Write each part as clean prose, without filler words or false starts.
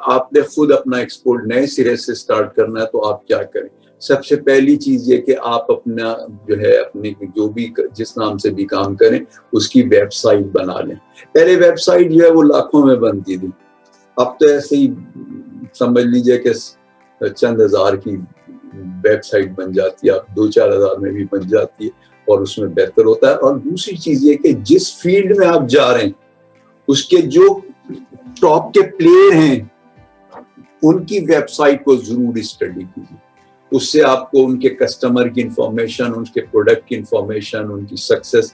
آپ نے خود اپنا ایکسپورٹ نئے سرے سے سٹارٹ کرنا ہے تو آپ کیا کریں؟ سب سے پہلی چیز یہ کہ آپ اپنا جو ہے اپنے جو بھی جس نام سے بھی کام کریں اس کی ویب سائٹ بنا لیں. پہلے ویب سائٹ جو ہے وہ لاکھوں میں بنتی تھی, اب تو ایسے ہی سمجھ لیجئے کہ چند ہزار کی ویب سائٹ بن جاتی ہے, اب 2-4 ہزار میں بھی بن جاتی ہے اور اس میں بہتر ہوتا ہے. اور دوسری چیز یہ کہ جس فیلڈ میں آپ جا رہے ہیں اس کے جو ٹاپ کے پلیئر ہیں ان کی ویب سائٹ کو ضرور اسٹڈی کیجیے. اس سے آپ کو ان کے کسٹمر کی انفارمیشن, ان کے پروڈکٹ کی انفارمیشن, ان کی سکسیس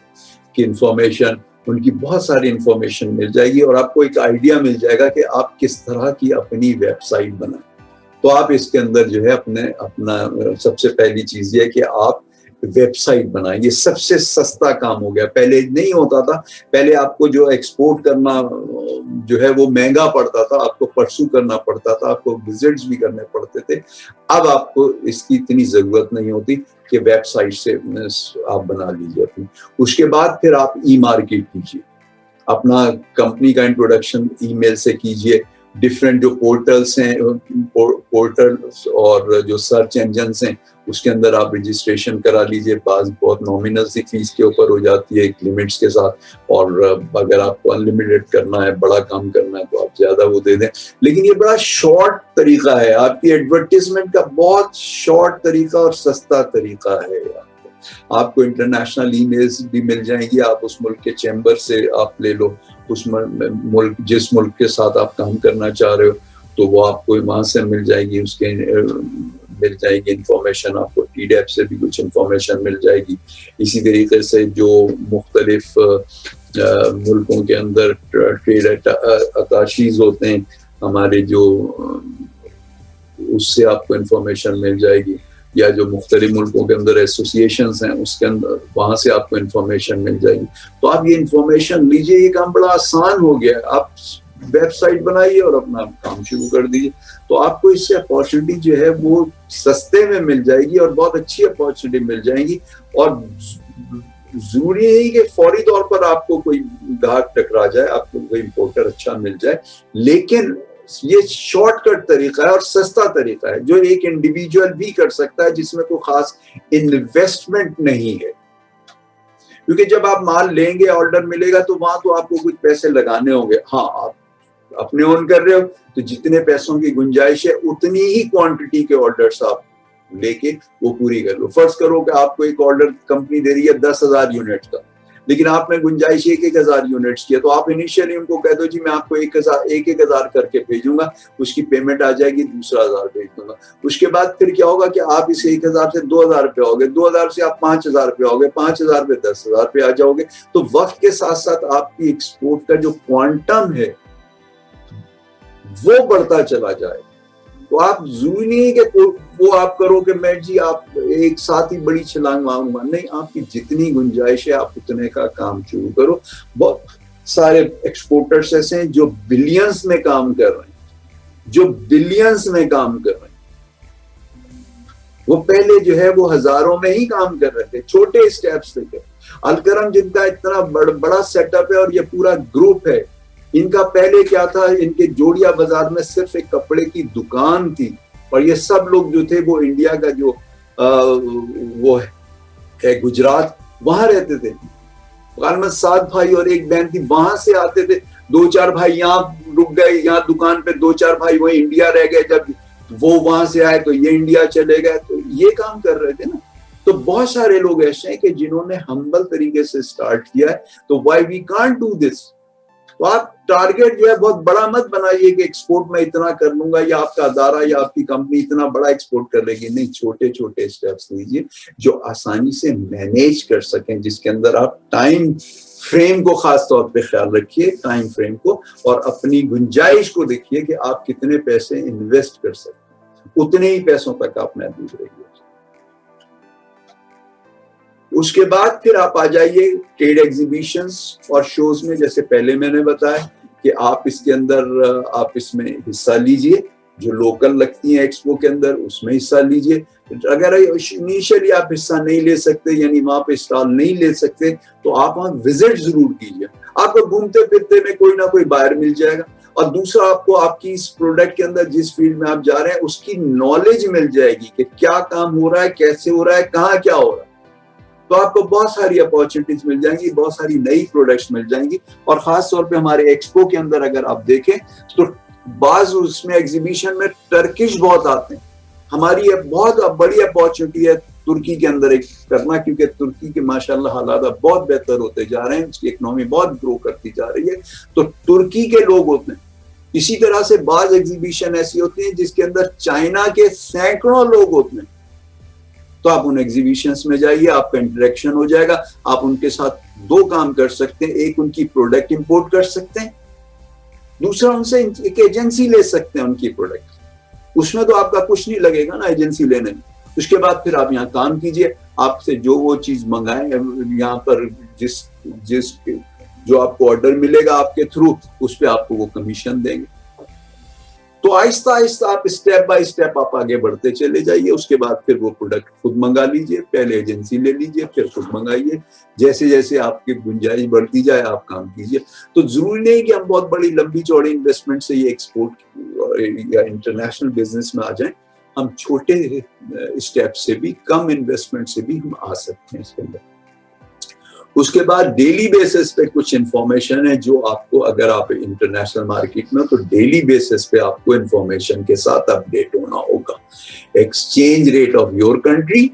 کی انفارمیشن, ان کی بہت ساری انفارمیشن مل جائے گی اور آپ کو ایک آئیڈیا مل جائے گا کہ آپ کس طرح کی اپنی ویب سائٹ بنائیں. تو آپ اس کے اندر جو ہے اپنا سب سے پہلی چیز یہ کہ آپ ویب سائٹ بنائیں. یہ سب سے سستا کام ہو گیا, پہلے نہیں ہوتا تھا. پہلے آپ کو جو ایکسپورٹ کرنا جو ہے وہ مہنگا پڑتا تھا, آپ کو پرسو کرنا پڑتا تھا, آپ کو وزٹس بھی کرنے پڑتے تھے. اب آپ کو اس کی اتنی ضرورت نہیں ہوتی کہ ویب سائٹ سے آپ بنا لیجیے اپنی. اس کے بعد پھر آپ ای مارکیٹ کیجیے, اپنا کمپنی کا انٹروڈکشن ای میل سے کیجیے. ڈفرینٹ جو پورٹلس ہیں پورٹلس اور جو سرچ انجنس ہیں اس کے اندر آپ رجسٹریشن کرا لیجئے. بعض بہت نامنل سی فیس کے اوپر ہو جاتی ہے ایک لمٹس کے ساتھ, اور اگر آپ کو انلمیٹڈ کرنا ہے, بڑا کام کرنا ہے تو آپ زیادہ وہ دے دیں. لیکن یہ بڑا شارٹ طریقہ ہے, آپ کی ایڈورٹیزمنٹ کا بہت شارٹ طریقہ اور سستا طریقہ ہے. آپ کو انٹرنیشنل ای میلز بھی مل جائیں گی, آپ اس ملک کے چیمبر سے آپ لے لو, اس ملک جس ملک کے ساتھ آپ کام کرنا چاہ رہے ہو تو وہ آپ کو وہاں سے مل جائے گی, اس کے مل جائے گی انفارمیشن. آپ کو ٹی ڈیپ سے بھی کچھ انفارمیشن مل جائے گی. اسی طریقے سے جو مختلف ملکوں کے اندر ٹریڈ اتاشیز ہوتے ہیں ہمارے, جو اس سے آپ کو انفارمیشن مل جائے گی, یا جو مختلف ملکوں کے اندر ایسوسیشنز ہیں اس کے اندر وہاں سے آپ کو انفارمیشن مل جائے گی. تو آپ یہ انفارمیشن لیجئے, یہ کام بڑا آسان ہو گیا. آپ ویب سائٹ بنائیے اور اپنا کام شروع کر دیجیے, تو آپ کو اس سے اپارچونیٹی جو ہے وہ سستے میں مل جائے گی اور بہت اچھی اپارچونیٹی مل جائیں گی. اور ضروری نہیں کہ فوری طور پر آپ کو کوئی گاہک ٹکرا جائے, آپ کو کوئی امپورٹر اچھا مل جائے, لیکن یہ شارٹ کٹ طریقہ ہے اور سستا طریقہ ہے جو ایک انڈیویجول بھی کر سکتا ہے, جس میں کوئی خاص انویسٹمنٹ نہیں ہے. کیونکہ جب آپ مال لیں گے, آرڈر ملے گا, تو وہاں تو آپ کو کچھ پیسے لگانے ہوں گے. ہاں, آپ اپنے اون کر رہے ہو تو جتنے پیسوں کی گنجائش ہے اتنی ہی کوانٹٹی کے آرڈرز آپ لے کے وہ پوری کر لو. فرض کرو کہ آپ کو ایک آرڈر کمپنی دے رہی ہے 10,000 یونٹ کا, لیکن آپ نے گنجائش 1,000 یونٹس کی ہے, تو آپ انیشیلی ان کو کہہ دو جی میں آپ کو 1,000 کر کے بھیجوں گا, اس کی پیمنٹ آ جائے گی, 2,000 بھیج دوں گا. اس کے بعد پھر کیا ہوگا کہ آپ اس 1,000 سے 2,000 پہ آؤ گے, 2,000 سے آپ 5,000 پہ آؤ گے, 5,000 پہ 10,000 پہ آ جاؤ گے. تو وقت کے ساتھ ساتھ آپ کی ایکسپورٹ کا جو کوانٹم ہے وہ بڑھتا چلا جائے. تو آپ ضروری نہیں کہ وہ آپ کرو کہ میں جی آپ ایک ساتھ ہی بڑی چھلانگ ماروں گا, نہیں, آپ کی جتنی گنجائش ہے آپ اتنے کا کام شروع کرو. بہت سارے ایکسپورٹرز ایسے ہیں جو بلینز میں کام کر رہے ہیں, وہ پہلے جو ہے وہ ہزاروں میں ہی کام کر رہے تھے, چھوٹے اسٹیپس سے. الکرم جن کا اتنا بڑا سیٹ اپ ہے اور یہ پورا گروپ ہے, ان کا پہلے کیا تھا, ان کے جوڑیا بازار میں صرف ایک کپڑے کی دکان تھی, اور یہ سب لوگ جو تھے وہ انڈیا کا جو وہ ہے گجرات, وہاں رہتے تھے. غالباً 7 بھائی اور ایک بہن تھی, وہاں سے آتے تھے. 2-4 بھائی یہاں رک گئے, یہاں دکان پہ 2-4 بھائی وہی انڈیا رہ گئے, جب وہ وہاں سے آئے تو یہ انڈیا چلے گئے, تو یہ کام کر رہے تھے نا. تو بہت سارے لوگ ایسے ہیں کہ جنہوں نے ہمبل طریقے سے سٹارٹ کیا ہے. تو why we can't do this. تو آپ ٹارگیٹ جو ہے بہت بڑا مت بنائیے کہ ایکسپورٹ میں اتنا کر لوں گا, یا آپ کا ادارہ یا آپ کی کمپنی اتنا بڑا ایکسپورٹ کر لے گی. نہیں, چھوٹے چھوٹے اسٹیپس لیجیے جو آسانی سے مینیج کر سکیں, جس کے اندر آپ ٹائم فریم کو خاص طور پہ خیال رکھیے, ٹائم فریم کو, اور اپنی گنجائش کو دیکھیے کہ آپ کتنے پیسے انویسٹ کر سکتے ہیں, اتنے ہی پیسوں تک آپ محدود رہیے. اس کے بعد پھر آپ آ جائیے ٹریڈ ایگزیبیشنز اور شوز میں. جیسے پہلے میں نے بتایا کہ آپ اس کے اندر آپ اس میں حصہ لیجئے, جو لوکل لگتی ہیں ایکسپو کے اندر اس میں حصہ لیجئے. اگر انیشلی آپ حصہ نہیں لے سکتے, یعنی وہاں پہ اسٹال نہیں لے سکتے, تو آپ وہاں وزٹ ضرور کیجئے. آپ کو گھومتے پھرتے میں کوئی نہ کوئی بائر مل جائے گا, اور دوسرا آپ کو آپ کی اس پروڈکٹ کے اندر جس فیلڈ میں آپ جا رہے ہیں اس کی نالج مل جائے گی کہ کیا کام ہو رہا ہے, کیسے ہو رہا ہے, کہاں کیا ہو رہا ہے. تو آپ کو بہت ساری اپارچونیٹیز مل جائیں گی, بہت ساری نئی پروڈکٹس مل جائیں گی. اور خاص طور پہ ہمارے ایکسپو کے اندر اگر آپ دیکھیں تو بعض اس میں ایگزیبیشن میں ٹرکش بہت آتے ہیں. ہماری یہ بہت بڑی اپارچونیٹی ہے ترکی کے اندر ایک کرنا, کیونکہ ترکی کے ماشاءاللہ حالات بہت بہتر ہوتے جا رہے ہیں, اس کی اکنامی بہت گرو کرتی جا رہی ہے. تو ترکی کے لوگ ہوتے ہیں. اسی طرح سے بعض ایگزیبیشن ایسی ہوتی ہیں جس کے اندر چائنا کے سینکڑوں لوگ ہوتے ہیں. تو آپ ان ایگزیبیشنز میں جائیے, آپ کا انٹریکشن ہو جائے گا. آپ ان کے ساتھ دو کام کر سکتے ہیں, ایک ان کی پروڈکٹ امپورٹ کر سکتے ہیں, دوسرا ان سے ایک ایجنسی لے سکتے ہیں ان کی پروڈکٹ. اس میں تو آپ کا کچھ نہیں لگے گا نا ایجنسی لینے میں. اس کے بعد پھر آپ یہاں کام کیجئے, آپ سے جو وہ چیز منگائیں یہاں پر جس جو آپ کو آرڈر ملے گا آپ کے تھرو, اس پہ آپ کو وہ کمیشن دیں گے. تو آہستہ آہستہ آپ اسٹیپ بائی اسٹیپ آپ آگے بڑھتے چلے جائیے. اس کے بعد پھر وہ پروڈکٹ خود منگا لیجئے, پہلے ایجنسی لے لیجئے, پھر خود منگائیے. جیسے جیسے آپ کی گنجائش بڑھتی جائے آپ کام کیجئے. تو ضروری نہیں کہ ہم بہت بڑی لمبی چوڑی انویسٹمنٹ سے یہ ایکسپورٹ یا انٹرنیشنل بزنس میں آ جائیں. ہم چھوٹے اسٹیپ سے بھی, کم انویسٹمنٹ سے بھی ہم آ سکتے ہیں اس کے اندر. اس کے بعد ڈیلی بیسس پہ کچھ انفارمیشن ہے جو آپ کو, اگر آپ انٹرنیشنل مارکیٹ میں, تو ڈیلی بیسس پہ آپ کو انفارمیشن کے ساتھ اپڈیٹ ہونا ہوگا. Exchange rate of your country,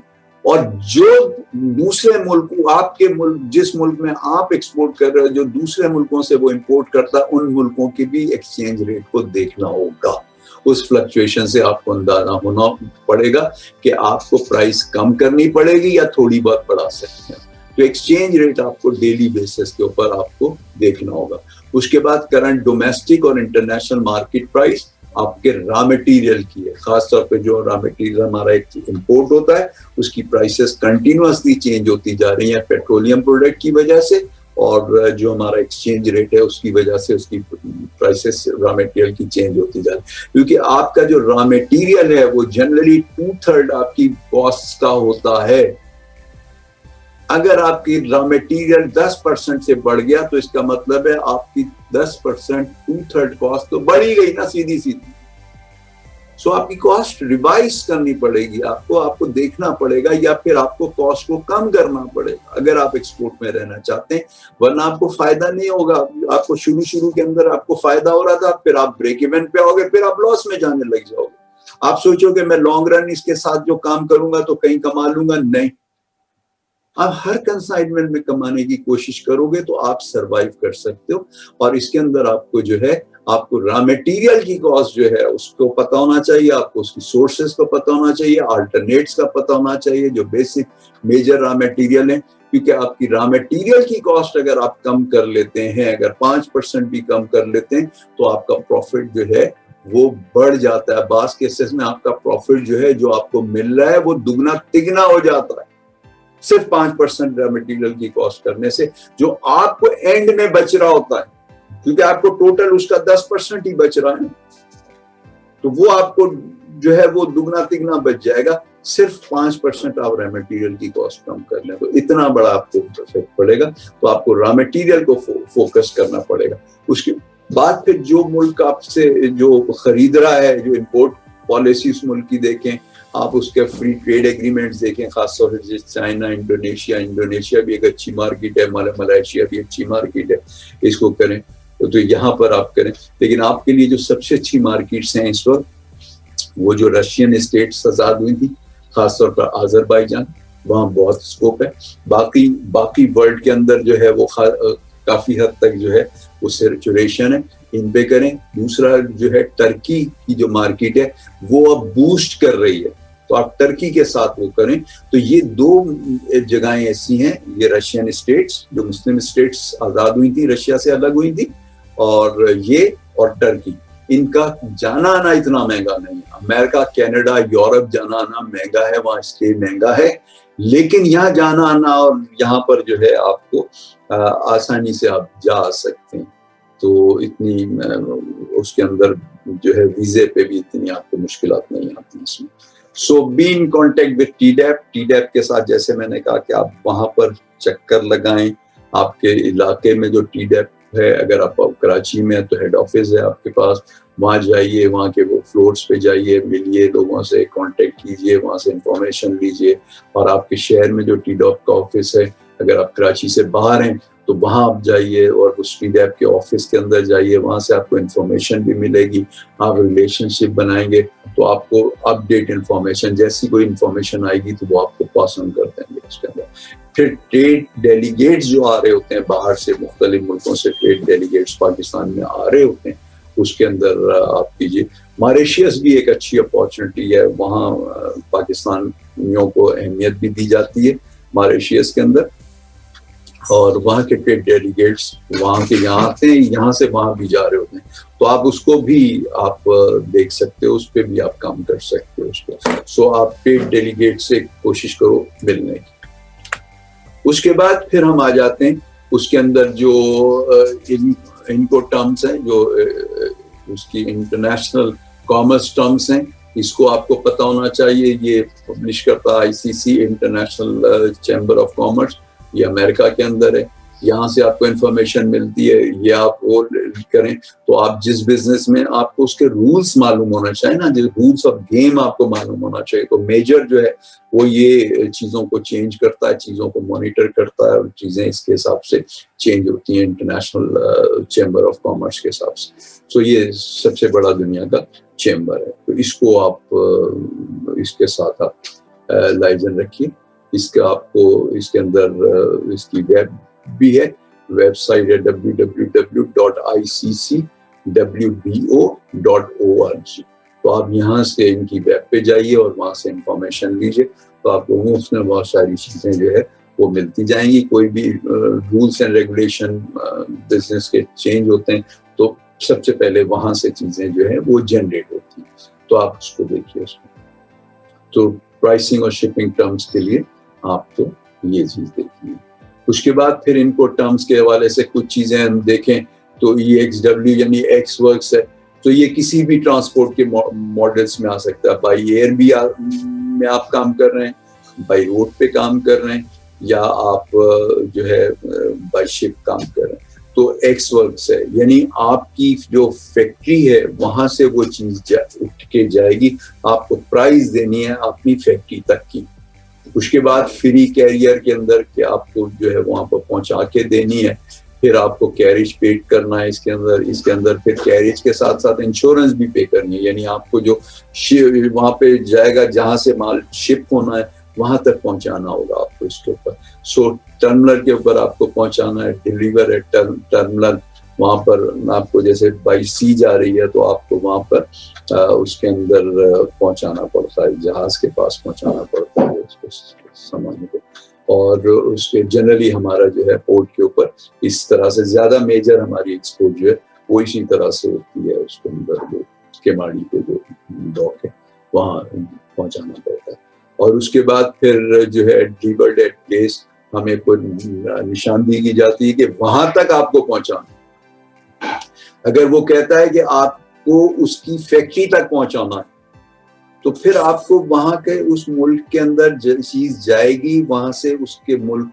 اور جو دوسرے ملک, آپ کے ملک جس ملک میں آپ ایکسپورٹ کر رہے ہو, جو دوسرے ملکوں سے وہ امپورٹ کرتا ہے, ان ملکوں کی بھی ایکسچینج ریٹ کو دیکھنا ہوگا. اس فلکچویشن سے آپ کو اندازہ ہونا پڑے گا کہ آپ کو پرائس کم کرنی پڑے گی یا تھوڑی بہت بڑھا سکتے ہیں. تو ایکسچینج ریٹ آپ کو ڈیلی بیسس کے اوپر آپ کو دیکھنا ہوگا. اس کے بعد کرنٹ ڈومیسٹک اور انٹرنیشنل مارکیٹ پرائس آپ کے را مٹیریل کی ہے. خاص طور پہ جو را مٹیریل ہمارا ایک امپورٹ ہوتا ہے اس کی پرائسز کنٹینیوسلی چینج ہوتی جا رہی ہیں پیٹرولیم پروڈکٹ کی وجہ سے, اور جو ہمارا ایکسچینج ریٹ ہے اس کی وجہ سے اس کی پرائسز را مٹیریل کی چینج ہوتی جا رہی ہے. کیونکہ آپ کا جو را مٹیریل ہے وہ جنرلی 2/3 آپ کی کاسٹ کا ہوتا ہے. اگر آپ کی را مٹیریل 10% سے بڑھ گیا تو اس کا مطلب ہے آپ کی 10% 2/3 کاسٹ تو بڑھ ہی گئی نا, سیدھی سیدھی. سو آپ کی کاسٹ ریوائز کرنی پڑے گی, آپ کو دیکھنا پڑے گا, یا پھر آپ کو کاسٹ کو کم کرنا پڑے گا اگر آپ ایکسپورٹ میں رہنا چاہتے ہیں. ورنہ آپ کو فائدہ نہیں ہوگا. آپ کو شروع کے اندر آپ کو فائدہ ہو رہا تھا, پھر آپ بریک ایون پہ آؤ گے, پھر آپ لاس میں جانے لگ جاؤ گے. آپ سوچو کہ میں لانگ رن اس کے ساتھ جو کام کروں گا تو کہیں کما لوں گا. نہیں, آپ ہر کنسائنمنٹ میں کمانے کی کوشش کرو گے تو آپ سروائیو کر سکتے ہو. اور اس کے اندر آپ کو جو ہے, آپ کو را مٹیریل کی کاسٹ جو ہے اس کو پتہ ہونا چاہیے, آپ کو اس کی سورسز کو پتہ ہونا چاہیے, آلٹرنیٹس کا پتہ ہونا چاہیے جو بیسک میجر را مٹیریل ہیں. کیونکہ آپ کی را مٹیریل کی کاسٹ اگر آپ کم کر لیتے ہیں, اگر 5% بھی کم کر لیتے ہیں, تو آپ کا پروفٹ جو ہے وہ بڑھ جاتا ہے. بعض کیسز میں آپ کا پروفٹ جو ہے, جو آپ کو مل رہا ہے, وہ دگنا تگنا ہو جاتا ہے صرف 5% را مٹیریل کی کاسٹ کرنے سے, جو آپ کو اینڈ میں بچ رہا ہوتا ہے. کیونکہ آپ کو ٹوٹل اس کا 10% ہی بچ رہا ہے, تو وہ آپ کو جو ہے وہ دگنا تگنا بچ جائے گا. صرف 5% آپ را مٹیریل کی کاسٹ کم کر لیں تو اتنا بڑا آپ کو افیکٹ پڑے گا. تو آپ کو را مٹیریل کو فوکس کرنا پڑے گا. اس کے بعد پھر جو ملک آپ سے جو خرید رہا ہے, جو امپورٹ پالیسی اس ملک کی دیکھیں, آپ اس کے فری ٹریڈ ایگریمنٹس دیکھیں, خاص طور سے چائنا, انڈونیشیا بھی ایک اچھی مارکیٹ ہے, ملائیشیا بھی اچھی مارکیٹ ہے, اس کو کریں تو یہاں پر آپ کریں. لیکن آپ کے لیے جو سب سے اچھی مارکیٹس ہیں اس وقت, وہ جو رشین اسٹیٹس آزاد ہوئی تھی, خاص طور پر آذربائیجان, وہاں بہت اسکوپ ہے. باقی ورلڈ کے اندر جو ہے وہ کافی حد تک جو ہے وہ سیچوریشن ہے, ان پہ کریں. دوسرا جو ہے ٹرکی کی جو مارکیٹ ہے وہ اب بوسٹ کر رہی ہے, تو آپ ٹرکی کے ساتھ وہ کریں. تو یہ دو جگہیں ایسی ہیں, یہ رشین اسٹیٹس جو مسلم اسٹیٹس آزاد ہوئی تھی, رشیا سے الگ ہوئی تھی, اور یہ اور ٹرکی, ان کا جانا آنا اتنا مہنگا نہیں ہے. امریکہ, کینیڈا, یورپ جانا آنا مہنگا ہے, وہاں اسٹے مہنگا ہے, لیکن یہاں جانا آنا اور یہاں پر جو ہے آپ کو آسانی سے آپ جا سکتے ہیں. تو اتنی اس کے اندر جو ہے ویزے پہ بھی اتنی آپ کو مشکلات نہیں آتی اس میں. So be in contact with the deep کے ساتھ, جیسے میں نے کہا کہ آپ وہاں پر چکر لگائیں. آپ کے علاقے میں جو ٹی ڈیپ ہے. اگر آپ کراچی میں ہیں تو ہیڈ آفس ہے آپ کے پاس, وہاں جائیے, وہاں کے وہ فلورس پہ جائیے, ملیے لوگوں سے, کانٹیکٹ کیجیے, وہاں سے انفارمیشن لیجیے. اور آپ کے شہر میں جو ٹی ڈاپ کا آفس ہے, اگر آپ کراچی سے باہر ہیں تو وہاں آپ جائیے اور اس ٹی ڈیپ کے آفس کے اندر جائیے, وہاں سے آپ کو انفارمیشن بھی ملے گی. آپ ریلیشن شپ بنائیں گے تو آپ کو اپ ڈیٹ انفارمیشن, جیسی کوئی انفارمیشن آئے گی تو وہ آپ کو پاس آن کر دیں گے اس کے اندر. پھر ٹریڈ ڈیلیگیٹس جو آ رہے ہوتے ہیں باہر سے, مختلف ملکوں سے ٹریڈ ڈیلیگیٹس پاکستان میں آ رہے ہوتے ہیں, اس کے اندر آپ کیجیے. ماریشیس بھی ایک اچھی اپارچونیٹی ہے, وہاں پاکستانیوں کو اہمیت بھی دی جاتی ہے ماریشیس کے اندر, اور وہاں کے ٹریڈ ڈیلیگیٹس وہاں کے یہاں آتے ہیں, یہاں سے وہاں بھی جا رہے ہوتے ہیں, تو آپ اس کو بھی آپ دیکھ سکتے ہو, اس پہ بھی آپ کام کر سکتے ہو اس کو. سو آپ ٹریڈ ڈیلیگیٹ سے کوشش کرو ملنے کی. اس کے بعد پھر ہم آ جاتے ہیں اس کے اندر جو ان کو ٹرمز ہیں, جو اس کی انٹرنیشنل کامرس ٹرمز ہیں, اس کو آپ کو پتہ ہونا چاہیے. یہ پبلش کرتا ICC, international chamber of commerce, یہ امریکہ کے اندر ہے. یہاں سے آپ کو انفارمیشن ملتی ہے, یہ آپ وہ کریں تو آپ جس بزنس میں, آپ کو اس کے رولز معلوم ہونا چاہیے نا, رولز آف گیم آپ کو معلوم ہونا چاہیے. تو میجر جو ہے وہ یہ چیزوں کو چینج کرتا ہے, چیزوں کو مانیٹر کرتا ہے, اور چیزیں اس کے حساب سے چینج ہوتی ہیں انٹرنیشنل چیمبر آف کامرس کے حساب سے. تو یہ سب سے بڑا دنیا کا چیمبر ہے, تو اس کو آپ اس کے ساتھ آپ لائزن رکھیے. اس کا آپ کو اس کے اندر اس کی ویب بھی ہے, ویب سائٹ ہے www.iccwbo.org. تو آپ یہاں سے ان کی ویب پہ جائیے اور وہاں سے انفارمیشن لیجیے, تو آپ کو اس میں بہت ساری چیزیں جو ہے وہ ملتی جائیں گی. کوئی بھی رولس اینڈ ریگولیشن بزنس کے چینج ہوتے ہیں تو سب سے پہلے وہاں سے چیزیں جو ہے وہ جنریٹ ہوتی ہیں, تو آپ اس کو دیکھیے. اس میں تو پرائسنگ اور شپنگ ٹرمز کے لیے آپ کو یہ چیز دیکھنی ہے. اس کے بعد پھر ان کو ٹرمز کے حوالے سے کچھ چیزیں ہم دیکھیں تو EXW یعنی ایکس ورکس ہے, تو یہ کسی بھی ٹرانسپورٹ کے ماڈلس میں آ سکتا ہے. بائی ایئر بھی میں آپ کام کر رہے ہیں, بائی روڈ پہ کام کر رہے ہیں, یا آپ جو ہے بائی شپ کام کر رہے ہیں, تو ایکس ورکس ہے. یعنی آپ کی جو فیکٹری ہے وہاں سے وہ چیز اٹھ کے جائے گی, آپ کو پرائز دینی ہے اپنی فیکٹری تک کی. اس کے بعد فری کیریئر کے اندر کہ آپ کو جو ہے وہاں پر پہنچا کے دینی ہے, پھر آپ کو کیریج پیڈ کرنا ہے اس کے اندر پھر کیریج کے ساتھ ساتھ انشورنس بھی پے کرنی ہے. یعنی آپ کو جو وہاں پہ جائے گا جہاں سے مال شپ ہونا ہے وہاں تک پہنچانا ہوگا آپ کو اس کے اوپر. سو ٹرمینل کے اوپر آپ کو پہنچانا ہے, ڈیلیور ہے ٹرمینل, وہاں پر آپ کو جیسے بائی سی جا رہی ہے تو آپ کو وہاں پر اس کے اندر پہنچانا پڑتا ہے, جہاز کے پاس پہنچانا پڑتا ہے اس کو سامان کو. اور اس کے جنرلی ہمارا جو ہے پورٹ کے اوپر اس طرح سے زیادہ میجر ہماری ایکسپورٹ جو ہے وہ اسی طرح سے ہوتی ہے. اس کے اندر جو کیماڑی پہ جو ڈاک ہے وہاں پہنچانا پڑتا ہے. اور اس کے بعد پھر جو ہے ڈیلیورڈ ایٹ پلیس ہمیں کوئی نشاندہی کی جاتی ہے کہ وہاں تک آپ کو پہنچانا. اگر وہ کہتا ہے کہ آپ کو اس کی فیکٹری تک پہنچانا ہے تو پھر آپ کو وہاں کے اس ملک کے اندر چیز جائے گی, وہاں سے اس کے ملک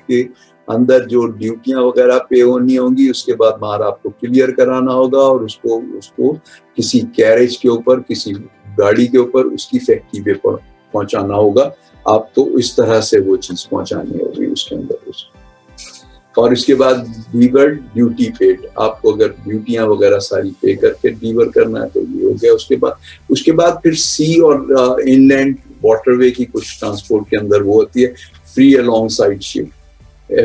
کے اندر جو ڈیوٹیاں وغیرہ پے ہونی ہوں گی, اس کے بعد باہر آپ کو کلیئر کرانا ہوگا, اور اس کو کسی کیریج کے اوپر, کسی گاڑی کے اوپر اس کی فیکٹری پہ پہنچانا ہوگا. آپ کو اس طرح سے وہ چیز پہنچانی ہوگی اس کے اندر. اور اس کے بعد ڈیلیور ڈیوٹی پیڈ, آپ کو اگر ڈیوٹیاں وغیرہ ساری پے کر کے ڈیلیور کرنا ہے تو یہ ہو گیا. اس کے بعد پھر سی اور ان لینڈ واٹر وے کی کچھ ٹرانسپورٹ کے اندر وہ ہوتی ہے فری الانگ سائڈ شپ,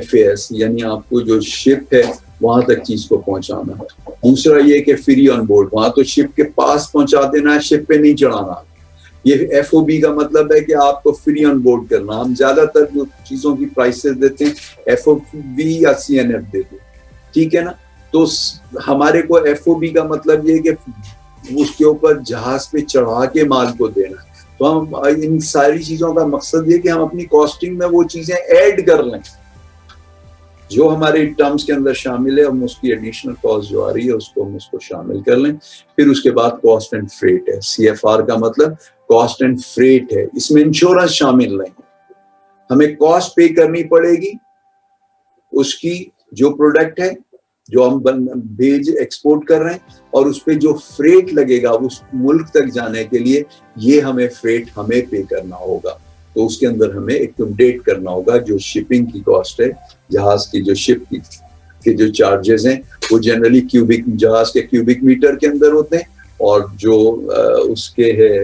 FAS, یعنی آپ کو جو شپ ہے وہاں تک چیز کو پہنچانا ہے. دوسرا یہ کہ فری آن بورڈ, وہاں تو شپ کے پاس پہنچا دینا ہے, شپ پہ نہیں چڑھانا. یہ FOB کا مطلب ہے کہ آپ کو فری آن بورڈ کرنا. ہم زیادہ تر جو چیزوں کی پرائسز دیتے ہیں FOB یا CNF دیتے ہیں, ٹھیک ہے نا. تو ہمارے کو FOB کا مطلب یہ کہ اس کے اوپر جہاز پہ چڑھا کے مال کو دینا ہے. تو ہم ان ساری چیزوں کا مقصد یہ کہ ہم اپنی کاسٹنگ میں وہ چیزیں ایڈ کر لیں جو ہمارے ٹرمز کے اندر شامل ہے. ہم اس کی ایڈیشنل کاسٹ جو آ رہی ہے اس کو ہم اس کو شامل کر لیں. پھر اس کے بعد کاسٹ اینڈ فریٹ ہے, CFR کا مطلب کاسٹ اینڈ فریٹ ہے. اس میں انشورنس شامل نہیں, ہمیں کاسٹ پے کرنی پڑے گی اس کی جو پروڈکٹ ہے جو ہم بھیج ایکسپورٹ کر رہے ہیں، اور اس پہ جو فریٹ لگے گا اس ملک تک جانے کے لیے، یہ ہمیں فریٹ ہمیں پے کرنا ہوگا. تو اس کے اندر ہمیں ایکوموڈیٹ کرنا ہوگا جو شپنگ کی کاسٹ ہے، جہاز کی جو شپ کے جو چارجز ہیں وہ جنرلی جہاز کے کیوبک میٹر کے اندر ہوتے ہیں، اور جو اس کے ہے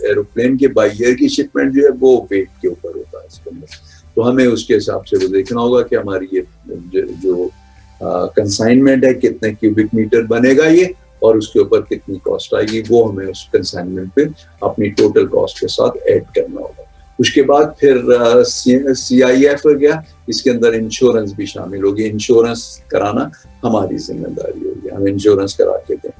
ایروپلین کے بائی ایئر کی شپمنٹ جو ہے وہ ویٹ کے اوپر ہوتا ہے اس کے اندر. تو ہمیں اس کے حساب سے وہ دیکھنا ہوگا کہ ہماری یہ جو کنسائنمنٹ ہے کتنے کیوبک میٹر بنے گا یہ، اور اس کے اوپر کتنی کاسٹ آئے گی، وہ ہمیں اس کنسائنمنٹ پہ اپنی ٹوٹل کاسٹ کے ساتھ ایڈ کرنا ہوگا. اس کے بعد پھر سی آئی ایف ہو گیا، اس کے اندر انشورنس بھی شامل ہوگی. انشورنس کرانا ہماری ذمہ داری ہوگی، ہم انشورنس کرا کے دیں.